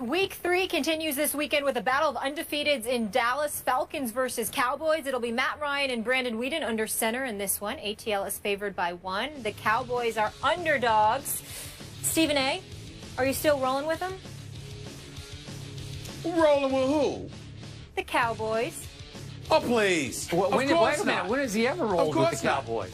Week 3 continues this weekend with a battle of undefeateds in Dallas. Falcons versus Cowboys. It'll be Matt Ryan and Brandon Weeden under center in this one. ATL is favored by 1. The Cowboys are underdogs. Stephen A., are you still rolling with them? Rolling with who? The Cowboys. Oh, please. Wait a minute. When has he ever rolled with the Cowboys?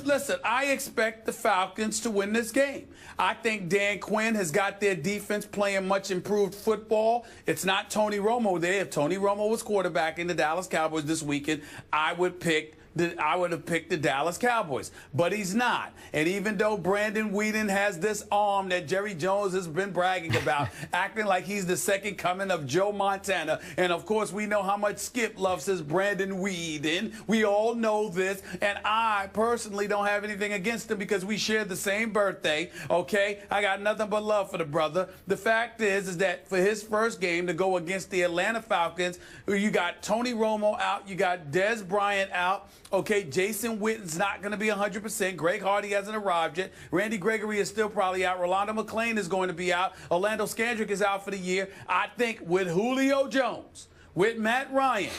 Listen, I expect the Falcons to win this game. I think Dan Quinn has got their defense playing much improved football. It's not Tony Romo there. If Tony Romo was quarterbacking the Dallas Cowboys this weekend, I would have picked the Dallas Cowboys, but he's not. And even though Brandon Weeden has this arm that Jerry Jones has been bragging about, acting like he's the second coming of Joe Montana, and of course we know how much Skip loves his Brandon Weeden. We all know this, and I personally don't have anything against him because we share the same birthday, okay? I got nothing but love for the brother. The fact is that for his first game to go against the Atlanta Falcons, you got Tony Romo out, you got Dez Bryant out, okay, Jason Witten's not going to be 100%. Greg Hardy hasn't arrived yet. Randy Gregory is still probably out. Rolando McClain is going to be out. Orlando Scandrick is out for the year. I think with Julio Jones, with Matt Ryan,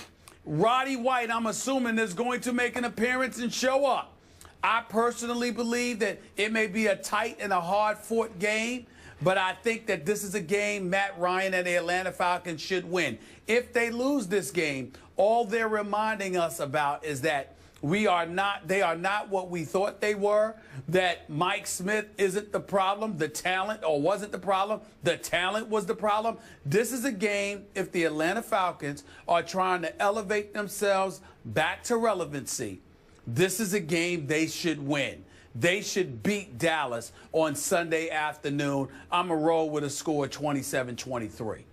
Roddy White, I'm assuming, is going to make an appearance and show up. I personally believe that it may be a tight and a hard-fought game, but I think that this is a game Matt Ryan and the Atlanta Falcons should win. If they lose this game, all they're reminding us about is that they are not what we thought they were, that Mike Smith isn't the problem, the talent, or wasn't the problem, the talent was the problem. This is a game, if the Atlanta Falcons are trying to elevate themselves back to relevancy, this is a game they should win. They should beat Dallas on Sunday afternoon. I'm going to roll with a score of 27-23.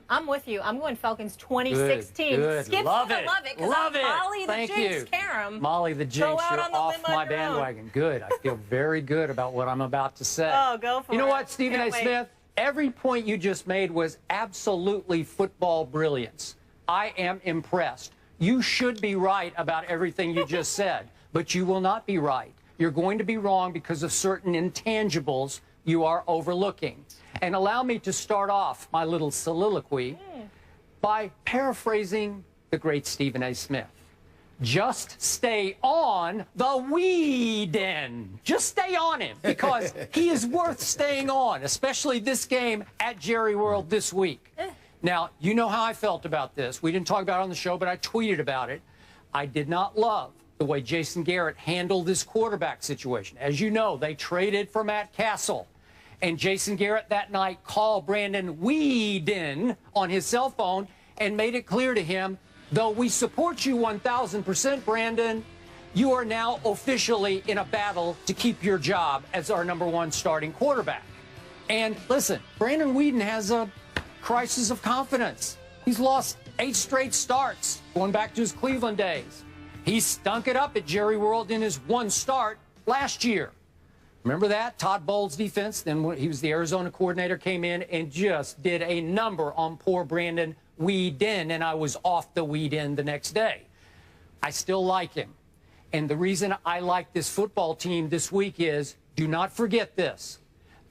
I'm with you. I'm going Falcons 2016. Good. Skip's Love it. Love it. Love it. Molly the Thank Jinx you. Karam. Molly the Jinx, out you're on the off limb on my your own. bandwagon. Good. I feel very good about what I'm about to say. Oh, go for it. You know what, Stephen A. Can't wait. Smith? Every point you just made was absolutely football brilliance. I am impressed. You should be right about everything you just said, but you will not be right. You're going to be wrong because of certain intangibles you are overlooking. And allow me to start off my little soliloquy by paraphrasing the great Stephen A. Smith. Just stay on the Weeden. Just stay on him because he is worth staying on, especially this game at Jerry World this week. Now, you know how I felt about this. We didn't talk about it on the show, but I tweeted about it. I did not love the way Jason Garrett handled this quarterback situation. As you know, they traded for Matt Castle. And Jason Garrett that night called Brandon Weeden on his cell phone and made it clear to him, though we support you 1,000%, Brandon, you are now officially in a battle to keep your job as our #1 starting quarterback. And listen, Brandon Weeden has a crisis of confidence. He's lost 8 straight starts going back to his Cleveland days. He stunk it up at Jerry World in his 1 start last year. Remember that? Todd Bowles' defense, then when he was the Arizona coordinator, came in and just did a number on poor Brandon Weeden, and I was off the Weeden the next day. I still like him. And the reason I like this football team this week is, do not forget this,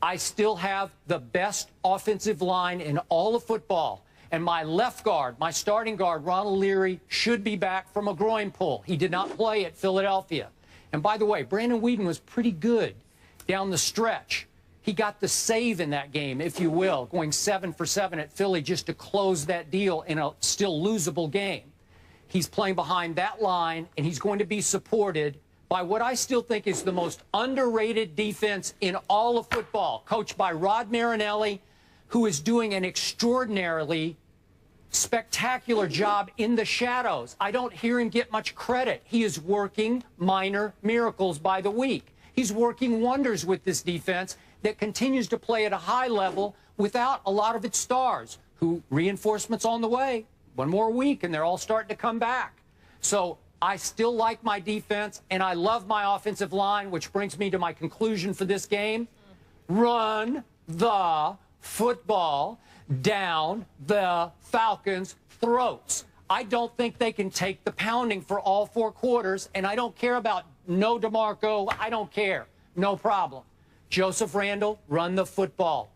I still have the best offensive line in all of football. And my left guard, my starting guard, Ronald Leary, should be back from a groin pull. He did not play at Philadelphia. And by the way, Brandon Weeden was pretty good down the stretch. He got the save in that game, if you will, going 7 for 7 at Philly just to close that deal in a still losable game. He's playing behind that line, and he's going to be supported by what I still think is the most underrated defense in all of football, coached by Rod Marinelli, who is doing an extraordinarily spectacular job in the shadows. I don't hear him get much credit. He is working minor miracles by the week. He's working wonders with this defense that continues to play at a high level without a lot of its stars, who reinforcements on the way. 1 more week, and they're all starting to come back. So I still like my defense, and I love my offensive line, which brings me to my conclusion for this game. Run the football down the Falcons' throats. I don't think they can take the pounding for all 4 quarters, and I don't care about no DeMarco. I don't care. No problem. Joseph Randle, run the football.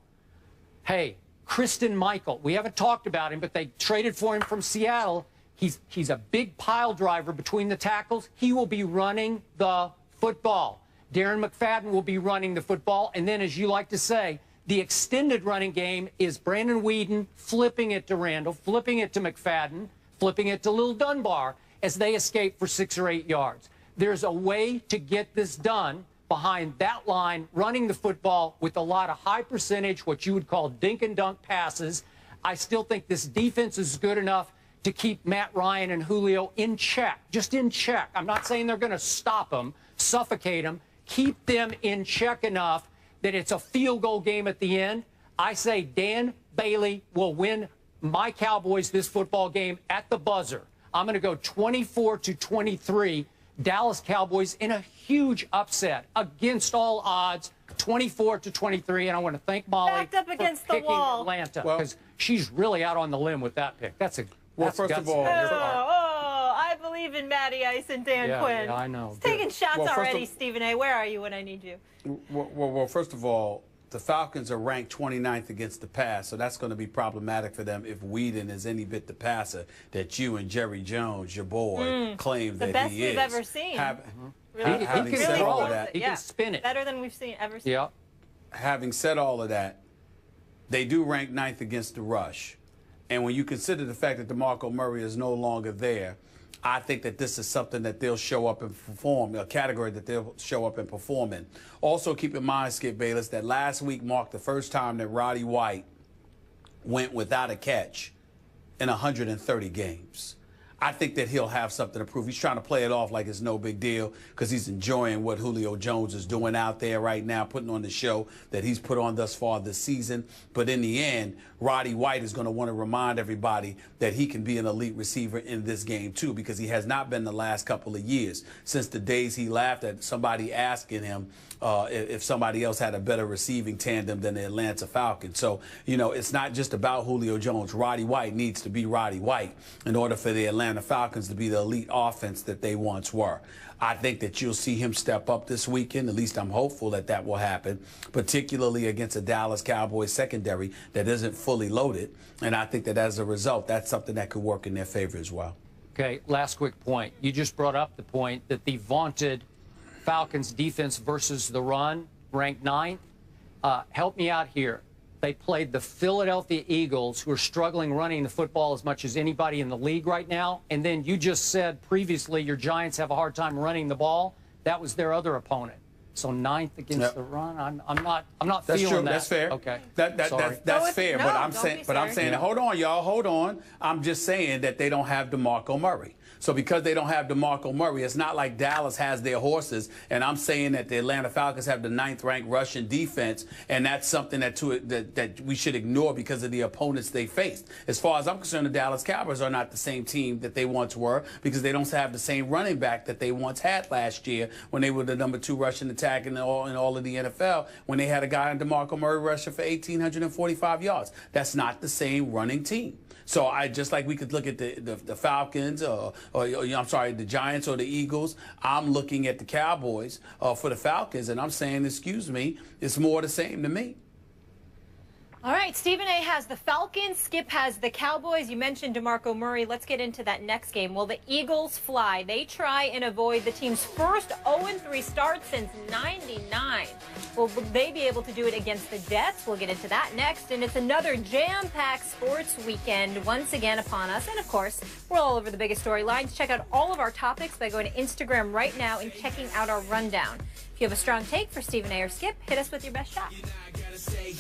Hey, Kristen Michael. We haven't talked about him, but they traded for him from Seattle. He's a big pile driver between the tackles. He will be running the football. Darren McFadden will be running the football. And then, as you like to say, the extended running game is Brandon Weeden flipping it to Randall, flipping it to McFadden, flipping it to Lil Dunbar as they escape for 6 or 8 yards. There's a way to get this done behind that line, running the football with a lot of high percentage, what you would call dink and dunk passes. I still think this defense is good enough to keep Matt Ryan and Julio in check, just in check. I'm not saying they're going to stop them, suffocate them, keep them in check enough that it's a field goal game at the end. I say Dan Bailey will win my Cowboys this football game at the buzzer. I'm going to go 24-23. Dallas Cowboys in a huge upset against all odds, 24-23. And I want to thank Molly backed up against for the picking wall. Atlanta, because she's really out on the limb with that pick. That's first of all, I believe in Matty Ice and Dan Quinn. Yeah, I know. He's taking shots already, Stephen A. Where are you when I need you? Well, first of all, the Falcons are ranked 29th against the pass, so that's going to be problematic for them if Weeden is any bit the passer that you and Jerry Jones, your boy, claim that he is. The best we've ever seen. He can said throw all of it. that, He can spin it. Better than we've ever seen. Yeah. having said all of that, they do rank 9th against the rush. And when you consider the fact that DeMarco Murray is no longer there, I think that this is something that they'll show up and perform, a category that they'll show up and perform in. Also, keep in mind, Skip Bayless, that last week marked the first time that Roddy White went without a catch in 130 games. I think that he'll have something to prove. He's trying to play it off like it's no big deal because he's enjoying what Julio Jones is doing out there right now, putting on the show that he's put on thus far this season. But in the end, Roddy White is going to want to remind everybody that he can be an elite receiver in this game, too, because he has not been the last couple of years. Since the days he laughed at somebody asking him if somebody else had a better receiving tandem than the Atlanta Falcons. So, you know, it's not just about Julio Jones. Roddy White needs to be Roddy White in order for the Atlanta Falcons to be the elite offense that they once were. I think that you'll see him step up this weekend. At least I'm hopeful that that will happen, particularly against a Dallas Cowboys secondary that isn't fully loaded. And I think that as a result, that's something that could work in their favor as well. Okay, last quick point. You just brought up the point that the vaunted Falcons defense versus the run, ranked 9th. Help me out here. They played the Philadelphia Eagles, who are struggling running the football as much as anybody in the league right now. And then you just said previously your Giants have a hard time running the ball. That was their other opponent. So 9th against the run. I'm not That's feeling true. that. That's fair. Okay. That's fair. No, but I'm saying, hold on, y'all, hold on. I'm just saying that they don't have DeMarco Murray. So because they don't have DeMarco Murray, it's not like Dallas has their horses. And I'm saying that the Atlanta Falcons have the 9th-ranked rushing defense, and that's something that we should ignore because of the opponents they faced. As far as I'm concerned, the Dallas Cowboys are not the same team that they once were because they don't have the same running back that they once had last year when they were the number 2 rushing attack in all of the NFL, when they had a guy in DeMarco Murray rushing for 1,845 yards. That's not the same running team. So I just like we could look at the Falcons or I'm sorry, the Giants or the Eagles. I'm looking at the Cowboys for the Falcons, and I'm saying, excuse me, it's more the same to me. All right, Stephen A. has the Falcons. Skip has the Cowboys. You mentioned DeMarco Murray. Let's get into that next game. Will the Eagles fly? They try and avoid the team's first 0-3 start since '99. Will they be able to do it against the Jets? We'll get into that next. And it's another jam-packed sports weekend once again upon us. And, of course, we're all over the biggest storylines. Check out all of our topics by going to Instagram right now and checking out our rundown. If you have a strong take for Stephen A. or Skip, hit us with your best shot.